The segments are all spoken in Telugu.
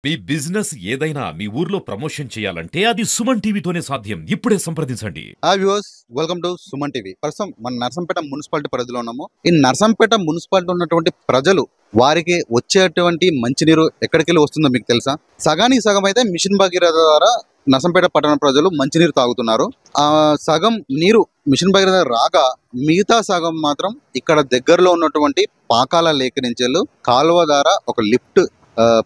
మీ బిజినెస్ ఏదైనా మీ ఊర్లో ప్రమోషన్ చేయాలంటే అది సుమన్ టీవీతోనే సాధ్యం. ఇప్పుడే సంప్రదించండి. Viewers, welcome to Suman TV. ప్రస్తుతం మన నర్సంపేట మున్సిపాలిటీ పరిధిలో ఉన్నాము. ఈ నర్సంపేట మున్సిపాలిటీ ఉన్నటువంటి ప్రజలు వారికి వచ్చేటువంటి మంచినీరు ఎక్కడికెళ్ళి వస్తుందో మీకు తెలుసా? సగానికి సగం అయితే మిషన్ భగీరథ ద్వారా నర్సంపేట పట్టణ ప్రజలు మంచినీరు తాగుతున్నారు. ఆ సగం నీరు మిషన్ భగీరథ రాగా మిగతా సగం మాత్రం ఇక్కడ దగ్గరలో ఉన్నటువంటి పాకాల లేక్ నుంచి కాలువ ద్వారా ఒక లిఫ్ట్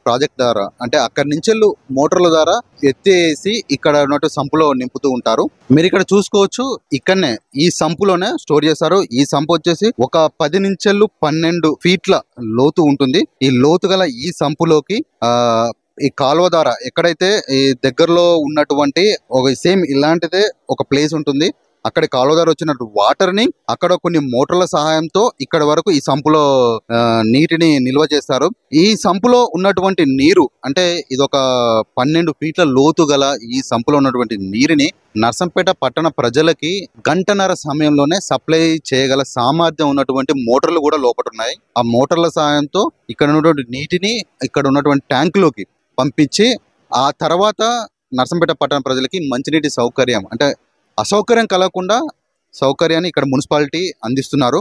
ప్రాజెక్ట్ ద్వారా అంటే అక్కడి నుంచి మోటార్ల ద్వారా ఎత్తేసి ఇక్కడ ఉన్నట్టు సంపులో నింపుతూ ఉంటారు. మీరు ఇక్కడ చూసుకోవచ్చు, ఇక్కడనే ఈ సంపులోనే స్టోర్ చేస్తారు. ఈ సంపు వచ్చేసి ఒక 10 నుంచి 12 ఫీట్ల లోతు ఉంటుంది. ఈ లోతు గల ఈ సంపులోకి ఈ కాలువ ద్వారా ఎక్కడైతే ఈ దగ్గరలో ఉన్నటువంటి ఒక సేమ్ ఇలాంటిదే ఒక ప్లేస్ ఉంటుంది. అక్కడ కాలువ ద్వారా వచ్చినట్టు వాటర్ ని అక్కడ కొన్ని మోటార్ల సహాయంతో ఇక్కడ వరకు ఈ సంపులో నీటిని నిల్వ చేస్తారు. ఈ సంపులో ఉన్నటువంటి నీరు అంటే ఇదొక 12 ఫీట్ల లోతు గల ఈ సంపులో ఉన్నటువంటి నీరుని నర్సంపేట పట్టణ ప్రజలకి గంటన్నర సమయంలోనే సప్లై చేయగల సామర్థ్యం ఉన్నటువంటి మోటార్లు కూడా లోపల ఉన్నాయి. ఆ మోటార్ల సహాయంతో ఇక్కడ ఉన్నటువంటి నీటిని ఇక్కడ ఉన్నటువంటి ట్యాంకులోకి పంపించి ఆ తర్వాత నర్సంపేట పట్టణ ప్రజలకి మంచినీటి సౌకర్యం అంటే అసౌకర్యం కలగకుండా సౌకర్యాన్ని ఇక్కడ మున్సిపాలిటీ అందిస్తున్నారు.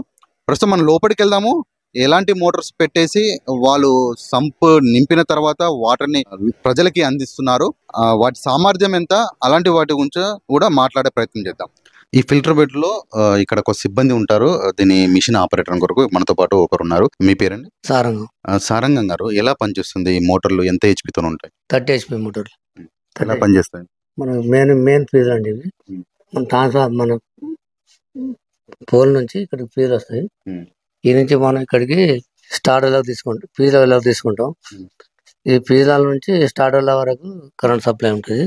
ప్రస్తుతం మనం లోపలికి వెళ్దాము. ఎలాంటి మోటార్స్ పెట్టేసి వాళ్ళు సంప్ నింపిన తర్వాత వాటర్ని ప్రజలకి అందిస్తున్నారు, వాటి సామర్థ్యం ఎంత, అలాంటి వాటి గురించి కూడా మాట్లాడే ప్రయత్నం చేద్దాం. ఈ ఫిల్టర్ బెడ్ లో ఇక్కడ ఒక సిబ్బంది ఉంటారు. దీని మిషన్ ఆపరేటర్ కొరకు మనతో పాటు ఒకరు ఉన్నారు. మీ పేరండి? సారంగం. సారంగం గారు, ఎలా పనిచేస్తుంది ఈ మోటార్లు? ఎంత హెచ్పితో ఉంటాయి? 30 HP మోటార్లు. ఎలా పనిచేస్తాయి? మన మెయిన్ ఫ్రీజ్ అండి ఇవి. మన ట్రాన్స్ఫార్ మన పోల్ నుంచి ఇక్కడికి ఫ్రీజ్ వస్తాయి. ఈ నుంచి మనం ఇక్కడికి స్టార్టర్లకు తీసుకుంటాం, ఫ్రీజ్ లెవెల్లోకి తీసుకుంటాం. ఈ ఫ్రీజ్ నుంచి స్టార్టర్ల వరకు కరెంట్ సప్లై ఉంటుంది.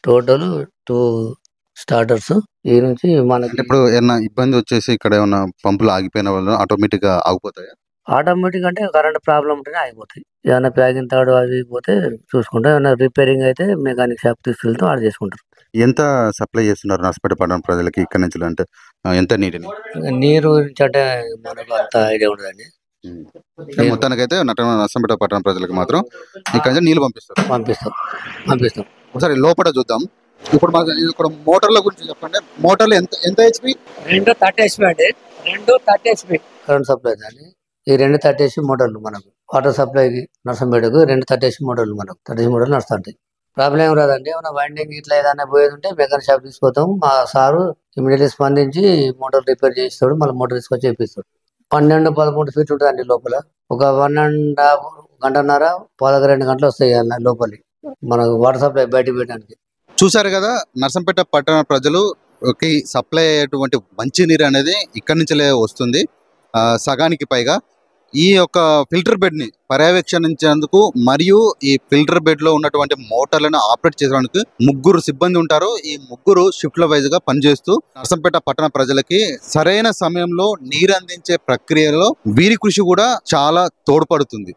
Total 2 starters. ఈ నుంచి మనకి ఇప్పుడు ఏమన్నా ఇబ్బంది వచ్చేసి ఇక్కడ ఏమన్నా పంపులు ఆగిపోయిన వాళ్ళు ఆటోమేటిక్ గా ఆగిపోతాయా? ఆటోమేటిక్ అంటే కరెంట్ ప్రాబ్లం ఉంటేనే ఆగిపోతాయి. ఏమైనా ప్యాకింగ్ తాడు అవి పోతే చూసుకుంటాం. ఏమైనా రిపేరింగ్ అయితే మెకానిక్ షాప్ తీసుకెళ్తే ఆడ చేసుకుంటారు. ఎంత సప్లై చేస్తున్నారు నర్సంపేట పట్టణ ప్రజలకి ఇక్కడ నుంచి? అంటే ఎంత నీటిని? నీరు గురించి అంటే మనకు అంత ఐడియా ఉండదండి. మొత్తానికైతే నర్సంపేట పట్టణ ప్రజలకు మాత్రం ఇక్కడ నుంచి నీళ్లు పంపిస్తాం. ఒకసారి లోపల చూద్దాం. ఇప్పుడు మనకి ఇక్కడ మోటార్ల గురించి చెప్పండి. మోటార్లు ఎంత హెచ్పి? 2 30 HP అండి. 2 30 HP కరెంట్ సప్లై అండి. ఈ 2 30 HP మోటార్లు మనకు వాటర్ సప్లైకి నర్సంపేటకు 2 30 HP మోటార్లు మనకు 30 HP మోటార్లు నడుస్తుంటాయి. ప్రాబ్లం ఏం రాదండి. ఏమైనా వైండింగ్ ఇట్లా ఏదైనా పోయేది ఉంటే మెకానిక్ షాప్ తీసుకొస్తాం. మా సారు ఇమీడియట్లీ స్పందించి మోటార్ రిపేర్ చేస్తాడు, మళ్ళీ మోటార్ తీసుకొచ్చి చేపిస్తాడు. 12-13 ఫీట్లు ఉంటుందండి లోపల. ఒక 1.5 గంటన్నర 12 గంటలు వస్తాయి లోపలి మనకు వాటర్ సప్లై బయటకు పెట్టడానికి. చూసారు కదా, నర్సంపేట పట్టణ ప్రజలుకి సప్లై అయ్యేటువంటి మంచినీరు అనేది ఇక్కడి నుంచే వస్తుంది. సగానికి పైగా ఈ యొక్క ఫిల్టర్ బెడ్ ని పర్యవేక్షించేందుకు మరియు ఈ ఫిల్టర్ బెడ్ లో ఉన్నటువంటి మోటార్లను ఆపరేట్ చేయడానికి 3 సిబ్బంది ఉంటారు. ఈ 3 షిఫ్ట్ల వైజ్ గా పనిచేస్తూ నర్సంపేట పట్టణ ప్రజలకి సరైన సమయంలో నీరు అందించే ప్రక్రియలో వీరి కృషి కూడా చాలా తోడ్పడుతుంది.